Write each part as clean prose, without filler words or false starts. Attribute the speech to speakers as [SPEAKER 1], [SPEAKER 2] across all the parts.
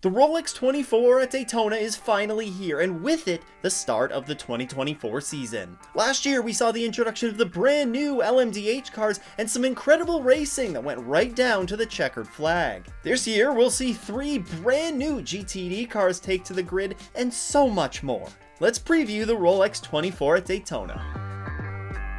[SPEAKER 1] The Rolex 24 at Daytona is finally here, and with it, the start of the 2024 season. Last year, we saw the introduction of the brand new LMDH cars and some incredible racing that went right down to the checkered flag. This year, we'll see 3 brand new GTD cars take to the grid and so much more. Let's preview the Rolex 24 at Daytona.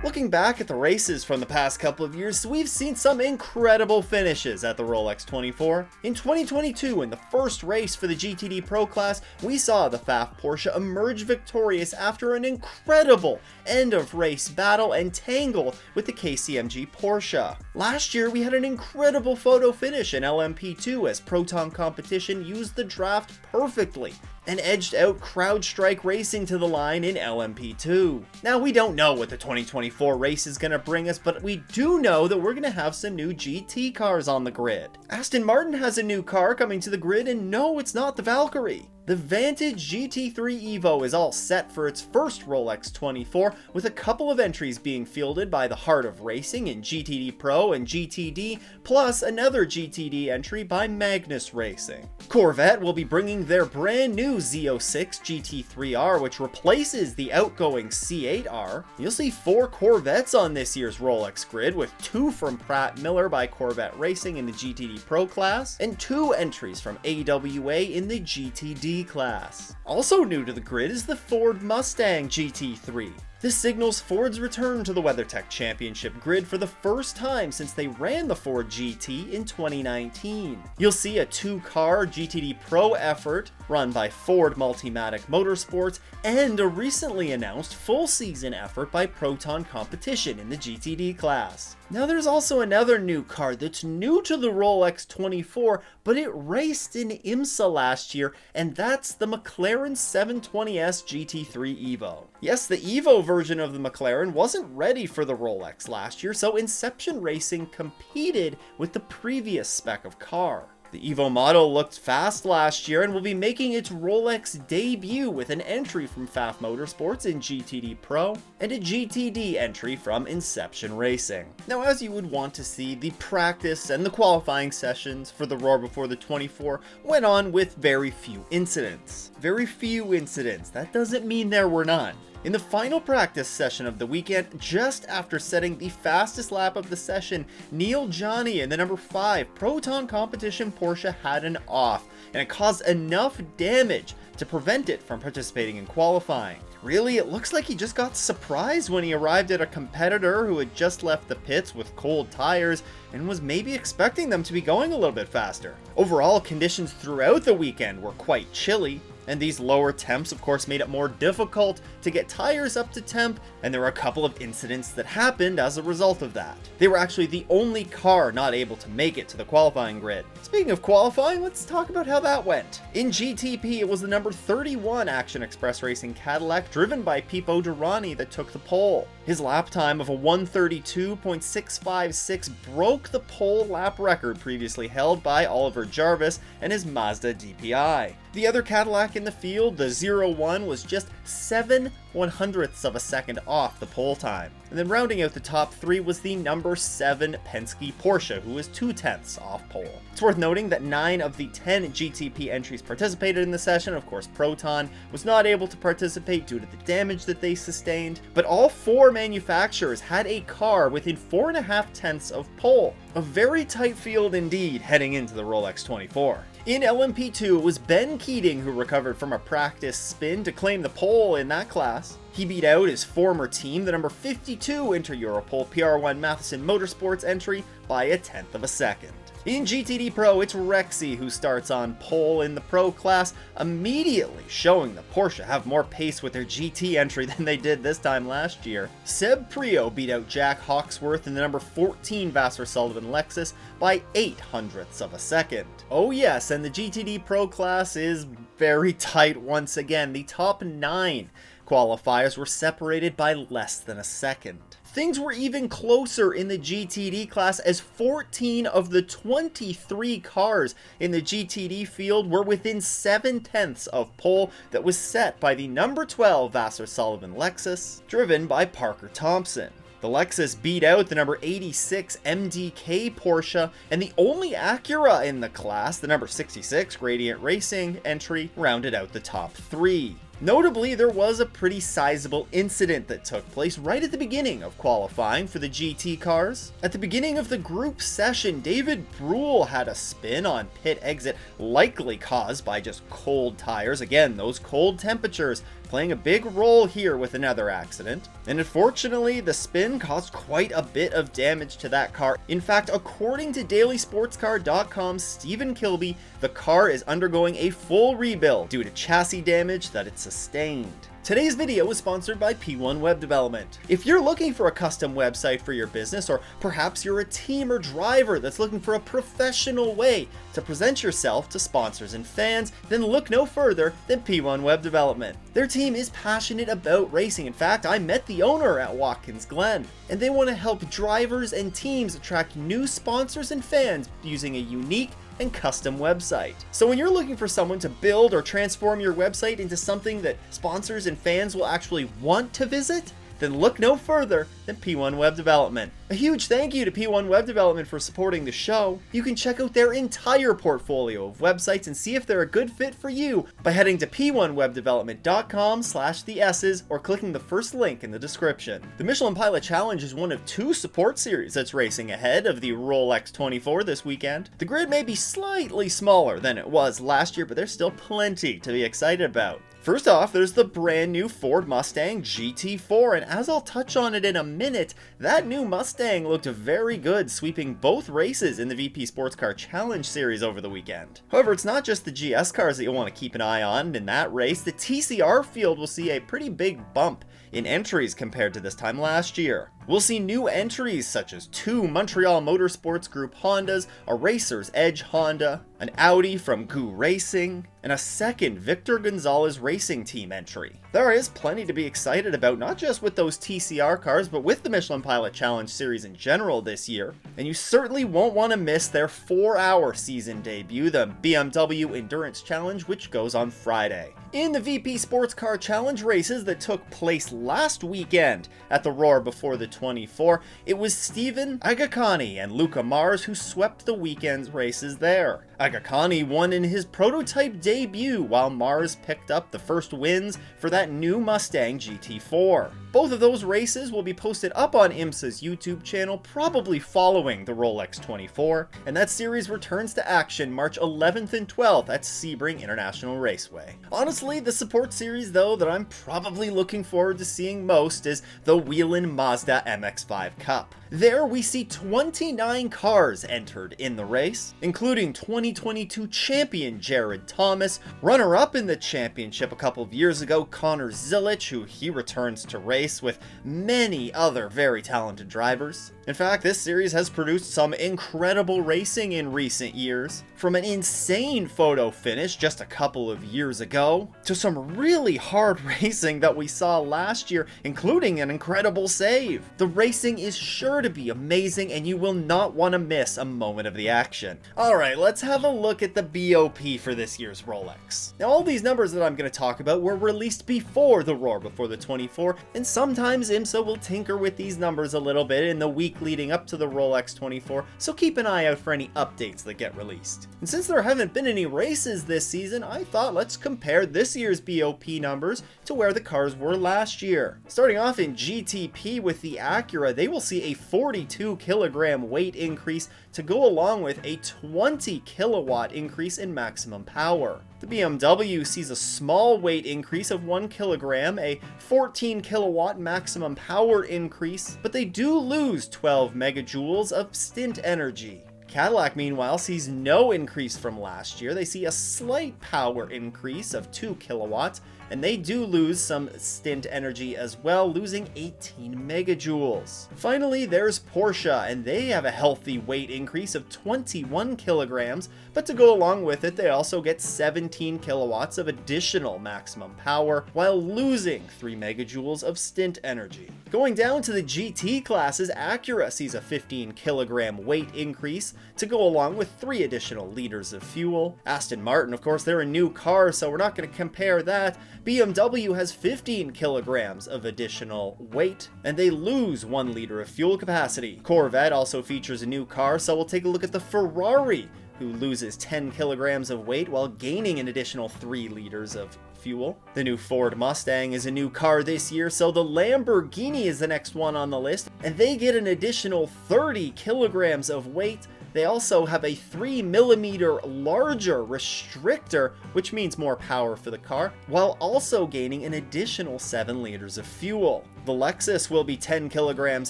[SPEAKER 1] Looking back at the races from the past couple of years, we've seen some incredible finishes at the Rolex 24. In 2022, in the first race for the GTD Pro class, we saw the FAF Porsche emerge victorious after an incredible end-of-race battle and tangle with the KCMG Porsche. Last year, we had an incredible photo finish in LMP2 as Proton Competition used the draft perfectly and edged out CrowdStrike Racing to the line in LMP2. Now, we don't know what the 2024 race is going to bring us, but we do know that we're going to have some new GT cars on the grid. Aston Martin has a new car coming to the grid, and no, it's not the Valkyrie. The Vantage GT3 Evo is all set for its first Rolex 24, with a couple of entries being fielded by the Heart of Racing in GTD Pro and GTD, plus another GTD entry by Magnus Racing. Corvette will be bringing their brand new Z06 GT3R, which replaces the outgoing C8R. You'll see 4 Corvettes on this year's Rolex grid, with 2 from Pratt Miller by Corvette Racing in the GTD Pro class, and 2 entries from AWA in the GTD class. Also new to the grid is the Ford Mustang GT3. This signals Ford's return to the WeatherTech Championship grid for the first time since they ran the Ford GT in 2019. You'll see a 2-car GTD Pro effort run by Ford Multimatic Motorsports and a recently announced full-season effort by Proton Competition in the GTD class. Now there's also another new car that's new to the Rolex 24, but it raced in IMSA last year, and that's the McLaren 720S GT3 Evo. Yes, the Evo version of the McLaren wasn't ready for the Rolex last year, so Inception Racing competed with the previous spec of car. The Evo model looked fast last year and will be making its Rolex debut with an entry from FAF Motorsports in GTD Pro and a GTD entry from Inception Racing. Now, as you would want to see, the practice and the qualifying sessions for the Roar Before the 24 went on with very few incidents. Very few incidents. That doesn't mean there were none. In the final practice session of the weekend, just after setting the fastest lap of the session, Neil Johnny in the number 5 Proton Competition Porsche had an off, and it caused enough damage to prevent it from participating in qualifying. Really, it looks like he just got surprised when he arrived at a competitor who had just left the pits with cold tires and was maybe expecting them to be going a little bit faster. Overall, conditions throughout the weekend were quite chilly, and these lower temps of course made it more difficult to get tires up to temp, and there were a couple of incidents that happened as a result of that. They were actually the only car not able to make it to the qualifying grid. Speaking of qualifying, let's talk about how that went. In GTP, it was the number 31 Action Express Racing Cadillac driven by Pipo Derani that took the pole. His lap time of a 1:32.656 broke the pole lap record previously held by Oliver Jarvis and his Mazda DPI. The other Cadillac in the field, the 01, was just 7/100ths of a second off the pole time. And then rounding out the top 3 was the number 7 Penske Porsche, who was 2/10ths off pole. It's worth noting that 9 of the 10 GTP entries participated in the session. Of course, Proton was not able to participate due to the damage that they sustained, but all 4 manufacturers had a car within 4.5 of pole. A very tight field indeed heading into the Rolex 24. In LMP2, it was Ben Keating who recovered from a practice spin to claim the pole in that class. He beat out his former team, the number 52 Inter-Europol PR1 Matheson Motorsports entry, by 1/10 of a second. In GTD Pro, it's Rexy who starts on pole in the Pro class, immediately showing the Porsche have more pace with their GT entry than they did this time last year. Seb Prio beat out Jack Hawksworth in the number 14 Vassar Sullivan Lexus by 0.08 of a second. Oh yes, and the GTD Pro class is very tight once again. The top 9 qualifiers were separated by less than a second. Things were even closer in the GTD class as 14 of the 23 cars in the GTD field were within 7/10 of pole that was set by the number 12 Vassar Sullivan Lexus, driven by Parker Thompson. The Lexus beat out the number 86 MDK Porsche, and the only Acura in the class, the number 66 Gradient Racing entry, rounded out the top 3. Notably, there was a pretty sizable incident that took place right at the beginning of qualifying for the GT cars. At the beginning of the group session, David Brule had a spin on pit exit, likely caused by just cold tires. Again, those cold temperatures playing a big role here with another accident. And unfortunately, the spin caused quite a bit of damage to that car. In fact, according to dailysportscar.com's Stephen Kilby, the car is undergoing a full rebuild due to chassis damage that it sustained. Today's video is sponsored by P1 Web Development. If you're looking for a custom website for your business, or perhaps you're a team or driver that's looking for a professional way to present yourself to sponsors and fans, then look no further than P1 Web Development. Their team is passionate about racing. In fact, I met the owner at Watkins Glen, and they want to help drivers and teams attract new sponsors and fans using a unique and custom website. So when you're looking for someone to build or transform your website into something that sponsors and fans will actually want to visit, then look no further than P1 Web Development. A huge thank you to P1 Web Development for supporting the show. You can check out their entire portfolio of websites and see if they're a good fit for you by heading to p1webdevelopment.com/the-s's or clicking the first link in the description. The Michelin Pilot Challenge is one of 2 support series that's racing ahead of the Rolex 24 this weekend. The grid may be slightly smaller than it was last year, but there's still plenty to be excited about. First off, there's the brand new Ford Mustang GT4, and as I'll touch on it in a minute, that new Mustang looked very good, sweeping both races in the VP Sports Car Challenge series over the weekend. However, it's not just the GS cars that you'll want to keep an eye on in that race. The TCR field will see a pretty big bump in entries compared to this time last year. We'll see new entries such as 2 Montreal Motorsports Group Hondas, a Racer's Edge Honda, an Audi from Goo Racing, and a second Victor Gonzalez Racing Team entry. There is plenty to be excited about, not just with those TCR cars, but with the Michelin Pilot Challenge series in general this year. And you certainly won't want to miss their 4-hour season debut, the BMW Endurance Challenge, which goes on Friday. In the VP Sports Car Challenge races that took place last weekend at the Roar before the 24, it was Stephen Agakani and Luca Mars who swept the weekend's races there. Agakani won in his prototype debut, while Mars picked up the first wins for that new Mustang GT4. Both of those races will be posted up on IMSA's YouTube channel, probably following the Rolex 24, and that series returns to action March 11th and 12th at Sebring International Raceway. Honestly, the support series though that I'm probably looking forward to seeing most is the Wheelin' Mazda MX5 Cup. There we see 29 cars entered in the race, including 2022 champion Jared Thomas, runner-up in the championship a couple of years ago Connor Zilic, who he returns to race with many other very talented drivers. In fact, this series has produced some incredible racing in recent years, from an insane photo finish just a couple of years ago, to some really hard racing that we saw last year, including an incredible save. The racing is sure to be amazing, and you will not want to miss a moment of the action. Alright, let's have a look at the BOP for this year's Rolex. Now, all these numbers that I'm going to talk about were released before the Roar before the 24, and sometimes IMSA will tinker with these numbers a little bit in the week leading up to the Rolex 24, so keep an eye out for any updates that get released. And since there haven't been any races this season, I thought let's compare this year's BOP numbers to where the cars were last year. Starting off in GTP with the Acura, they will see a 42 kilogram weight increase to go along with a 20 kilowatt increase in maximum power. The BMW sees a small weight increase of 1 kilogram, a 14 kilowatt maximum power increase, but they do lose 12 megajoules of stint energy. Cadillac, meanwhile, sees no increase from last year. They see a slight power increase of 2 kilowatts, and they do lose some stint energy as well, losing 18 megajoules. Finally, there's Porsche, and they have a healthy weight increase of 21 kilograms, but to go along with it, they also get 17 kilowatts of additional maximum power, while losing 3 megajoules of stint energy. Going down to the GT classes, Acura sees a 15 kilogram weight increase, to go along with 3 additional liters of fuel. Aston Martin, of course, they're a new car, so we're not going to compare that. BMW has 15 kilograms of additional weight, and they lose 1 liter of fuel capacity. Corvette also features a new car, so we'll take a look at the Ferrari, who loses 10 kilograms of weight while gaining an additional 3 liters of fuel. The new Ford Mustang is a new car this year, so the Lamborghini is the next one on the list, and they get an additional 30 kilograms of weight. They also have a 3mm larger restrictor, which means more power for the car, while also gaining an additional 7 liters of fuel. The Lexus will be 10 kilograms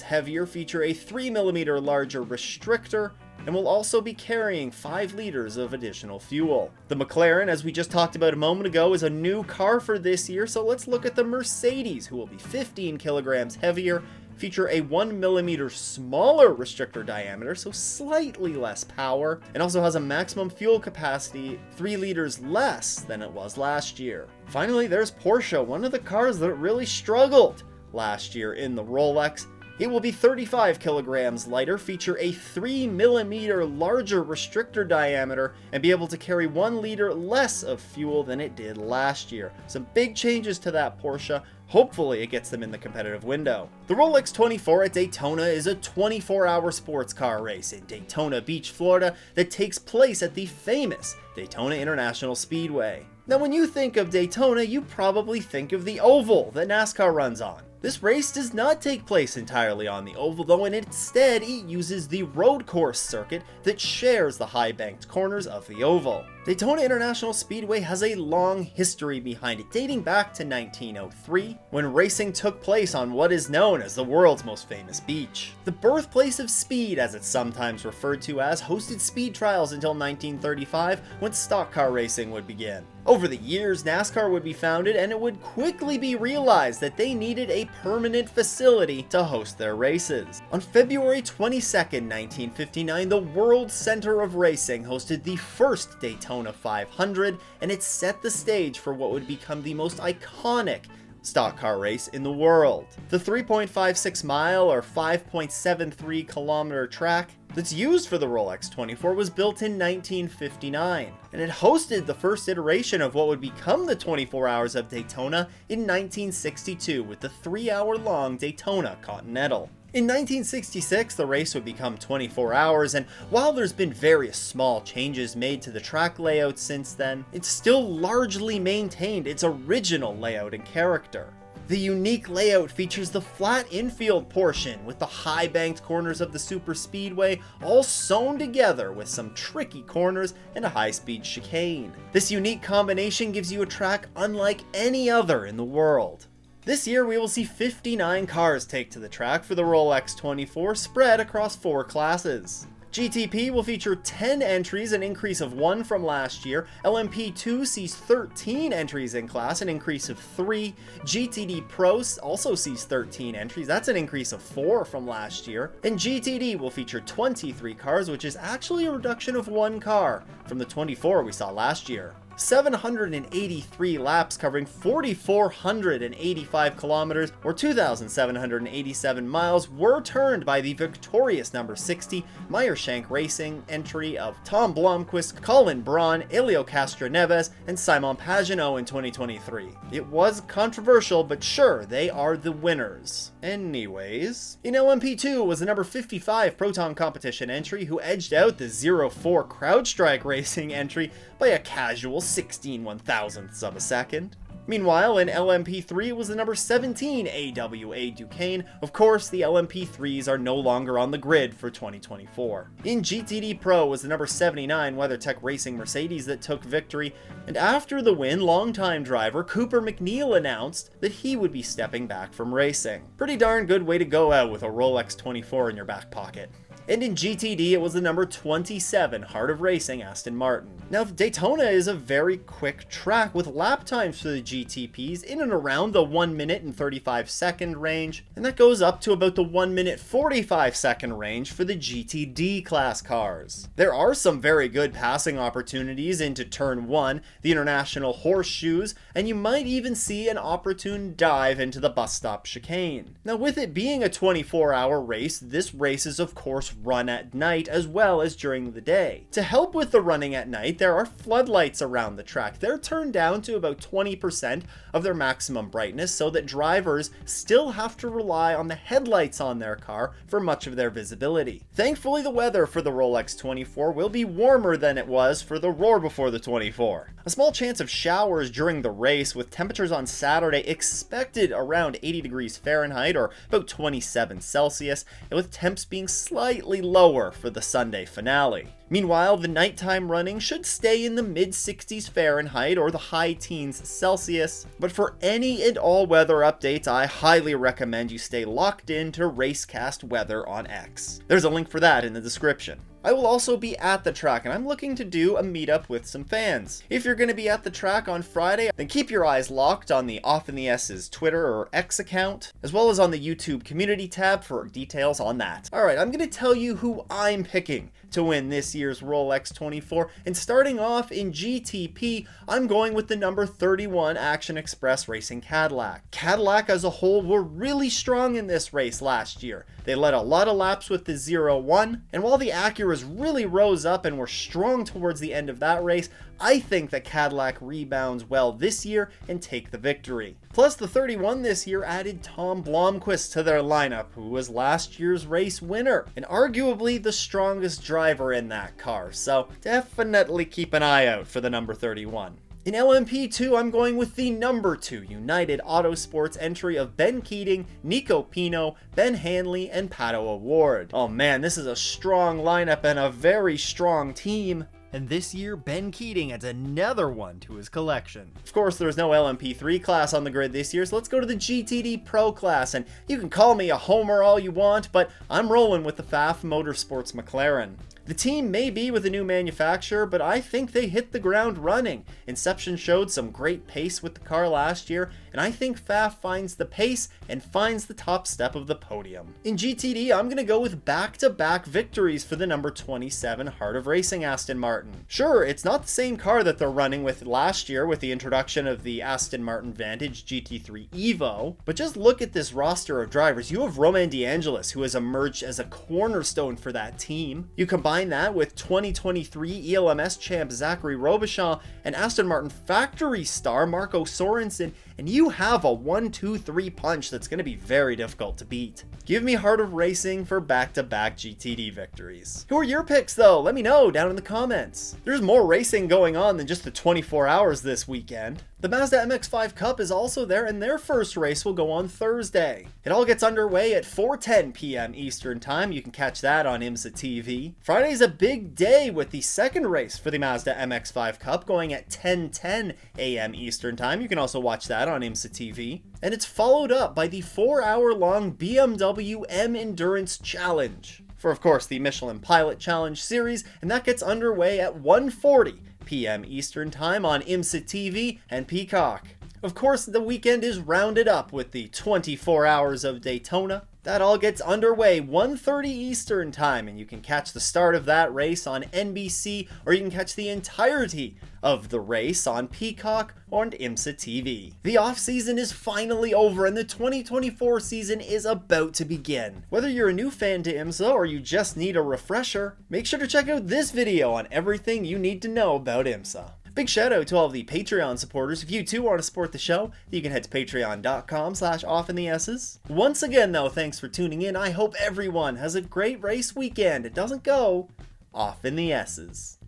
[SPEAKER 1] heavier, feature a 3mm larger restrictor, and will also be carrying 5 liters of additional fuel. The McLaren, as we just talked about a moment ago, is a new car for this year, so let's look at the Mercedes, who will be 15 kilograms heavier, feature a 1mm smaller restrictor diameter, so slightly less power, and also has a maximum fuel capacity 3 liters less than it was last year. Finally, there's Porsche, one of the cars that really struggled last year in the Rolex. It will be 35 kilograms lighter, feature a 3mm larger restrictor diameter, and be able to carry 1 liter less of fuel than it did last year. Some big changes to that Porsche. Hopefully it gets them in the competitive window. The Rolex 24 at Daytona is a 24-hour sports car race in Daytona Beach, Florida that takes place at the famous Daytona International Speedway. Now when you think of Daytona, you probably think of the oval that NASCAR runs on. This race does not take place entirely on the oval though, and instead it uses the road course circuit that shares the high banked corners of the oval. Daytona International Speedway has a long history behind it, dating back to 1903, when racing took place on what is known as the world's most famous beach. The birthplace of speed, as it's sometimes referred to as, hosted speed trials until 1935, when stock car racing would begin. Over the years, NASCAR would be founded, and it would quickly be realized that they needed a permanent facility to host their races. On February 22nd, 1959, the World Center of Racing hosted the first Daytona 500, and it set the stage for what would become the most iconic stock car race in the world. The 3.56 mile or 5.73 kilometer track that's used for the Rolex 24 was built in 1959, and it hosted the first iteration of what would become the 24 Hours of Daytona in 1962 with the 3-hour-long Daytona Continental. In 1966, the race would become 24 hours, and while there's been various small changes made to the track layout since then, it's still largely maintained its original layout and character. The unique layout features the flat infield portion with the high banked corners of the super speedway all sewn together with some tricky corners and a high-speed chicane. This unique combination gives you a track unlike any other in the world. This year we will see 59 cars take to the track for the Rolex 24, spread across 4 classes. GTP will feature 10 entries, an increase of 1 from last year. LMP2 sees 13 entries in class, an increase of 3. GTD Pro also sees 13 entries, that's an increase of 4 from last year. And GTD will feature 23 cars, which is actually a reduction of 1 car from the 24 we saw last year. 783 laps covering 4,485 kilometers or 2,787 miles were turned by the victorious number 60 Meyershank Racing entry of Tom Blomqvist, Colin Braun, Elio Castroneves, and Simon Pagenaud in 2023. It was controversial, but sure, they are the winners. Anyways, in LMP2 was the number 55 Proton Competition entry who edged out the 04 CrowdStrike Racing entry by a casual 16 1,000ths of a second. Meanwhile, in LMP3 it was the number 17 AWA Duquesne. Of course, the LMP3s are no longer on the grid for 2024. In GTD Pro was the number 79 WeatherTech Racing Mercedes that took victory, and after the win, longtime driver Cooper McNeil announced that he would be stepping back from racing. Pretty darn good way to go out with a Rolex 24 in your back pocket. And in GTD, it was the number 27 Heart of Racing Aston Martin. Now, Daytona is a very quick track with lap times for the GTPs in and around the 1 minute and 35 second range, and that goes up to about the 1 minute 45 second range for the GTD class cars. There are some very good passing opportunities into turn 1, the International Horseshoes, and you might even see an opportune dive into the bus stop chicane. Now, with it being a 24-hour race, this race is of course run at night as well as during the day. To help with the running at night, there are floodlights around the track. They're turned down to about 20% of their maximum brightness so that drivers still have to rely on the headlights on their car for much of their visibility. Thankfully, the weather for the Rolex 24 will be warmer than it was for the Roar before the 24. A small chance of showers during the race, with temperatures on Saturday expected around 80 degrees Fahrenheit or about 27 Celsius, and with temps being slightly lower for the Sunday finale. Meanwhile, the nighttime running should stay in the mid-60s Fahrenheit or the high teens Celsius, but for any and all weather updates, I highly recommend you stay locked in to Racecast Weather on X. There's a link for that in the description. I will also be at the track, and I'm looking to do a meetup with some fans. If you're going to be at the track on Friday, then keep your eyes locked on the Off in the S's Twitter or X account, as well as on the YouTube community tab for details on that. Alright, I'm going to tell you who I'm picking to win this year's Rolex 24, and starting off in GTP, I'm going with the number 31 Action Express Racing Cadillac. Cadillac as a whole were really strong in this race last year. They led a lot of laps with the 0-1, and while the Acuras really rose up and were strong towards the end of that race, I think that Cadillac rebounds well this year and take the victory. Plus, the 31 this year added Tom Blomqvist to their lineup, who was last year's race winner, and arguably the strongest driver in that car, so definitely keep an eye out for the number 31. In LMP2, I'm going with the number 2 United Autosports entry of Ben Keating, Nico Pino, Ben Hanley, and Pato O'Ward. Oh man, this is a strong lineup and a very strong team. And this year, Ben Keating adds another one to his collection. Of course, there's no LMP3 class on the grid this year, so let's go to the GTD Pro class, and you can call me a homer all you want, but I'm rolling with the Pfaff Motorsports McLaren. The team may be with a new manufacturer, but I think they hit the ground running. Inception showed some great pace with the car last year, and I think Pfaff finds the pace and finds the top step of the podium. In GTD, I'm going to go with back-to-back victories for the number 27 Heart of Racing Aston Martin. Sure, it's not the same car that they're running with last year with the introduction of the Aston Martin Vantage GT3 Evo, but just look at this roster of drivers. You have Romain DeAngelis, who has emerged as a cornerstone for that team. You combine that with 2023 ELMS champ Zachary Robichon and Aston Martin factory star Marco Sorensen, and you have a 1-2-3 punch that's going to be very difficult to beat. Give me Heart of Racing for back-to-back GTD victories. Who are your picks though? Let me know down in the comments. There's more racing going on than just the 24 hours this weekend. The Mazda MX5 Cup is also there, and their first race will go on Thursday. It all gets underway at 4:10 p.m. Eastern Time. You can catch that on IMSA TV. Friday's a big day with the second race for the Mazda MX5 Cup going at 10:10 a.m. Eastern Time. You can also watch that on IMSA TV. And it's followed up by the 4-hour-long BMW M Endurance Challenge for, of course, the Michelin Pilot Challenge series, and that gets underway at 1:40 p.m. Eastern Time on IMSA TV and Peacock. Of course, the weekend is rounded up with the 24 Hours of Daytona. That all gets underway 1:30 Eastern Time, and you can catch the start of that race on NBC, or you can catch the entirety of the race on Peacock or on IMSA TV. The off-season is finally over, and the 2024 season is about to begin. Whether you're a new fan to IMSA or you just need a refresher, make sure to check out this video on everything you need to know about IMSA. Big shout out to all of the Patreon supporters. If you too want to support the show, you can head to patreon.com/offintheS's. Once again though, thanks for tuning in. I hope everyone has a great race weekend. It doesn't go off in the S's.